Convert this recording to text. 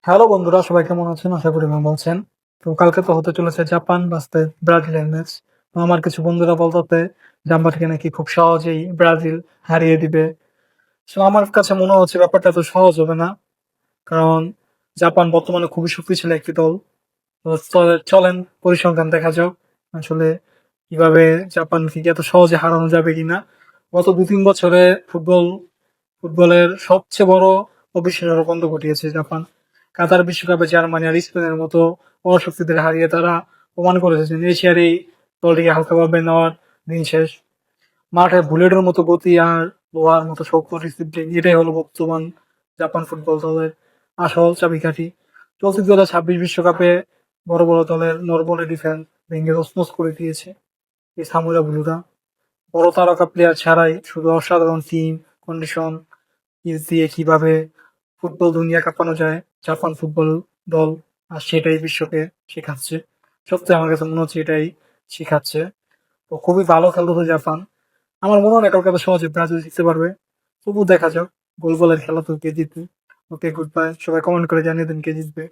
Hello বন্ধুরা, সবাই কেমন আছেন? আশা করি ভালো আছেন। তো কালকে তো হতে চলেছে জাপান ভার্সেস ব্রাজিলের ম্যাচ। তো আমার কিছু বন্ধুরা বলতেছে জাপানকে নাকি খুব সহজেই ব্রাজিল হারিয়ে দিবে। সো আমার কাছে মনে হচ্ছে ব্যাপারটা এত সহজ হবে না। কারণ জাপান বর্তমানে খুবই শক্তিশালী একটি দল। তো চলেন পরিসংখ্যান দেখা যাক আসলে কিভাবে জাপানকে কি এত সহজে হারানো যাবে কিনা। গত ২-৩ বছরে ফুটবলের সবচেয়ে বড় অবিস্মরণের বন্ধ ঘটিয়েছে জাপান। কাতার বিশ্বকাপে জার্মানি আর স্পেনের মতো অশক্তিদের হারিয়ে তারা প্রমাণ করেছে যে এশিয়ার এই দলটিকে হালকাভাবে নেওয়ার দিন শেষ। মাঠে বুলেটের মতো গতি আর লোহার মতো শক্ত ডিসিপ্লিন, এটাই হলো বর্তমান জাপান ফুটবল দলের আসল চাবিকাঠি। চলতি 2026 বিশ্বকাপে বড় বড় দলের নরবলে ডিফেন্স ভেঙে তছনছ করে দিয়েছে এই সামুরা ব্লুরা। বড় তারকা প্লেয়ার ছাড়াই শুধু অসাধারণ টিম কন্ডিশন দিয়ে কিভাবে ফুটবল দুনিয়া কাঁপানো যায় জাপান ফুটবল দল, আর সেটাই বিশ্বকে শেখাচ্ছে। সত্যি আমার কাছে মনে হচ্ছে এটাই শেখাচ্ছে। তো খুবই ভালো খেলতেছে জাপান। আমার মনে হয় না কালকে এত সহজে ব্রাজিল জিততে পারবে। তবু দেখা যাক, গোল গোলের খেলা তো কে জিতবে। ওকে, গুড বাই। সবাই কমেন্ট করে জানিয়ে দিন কে জিতবে।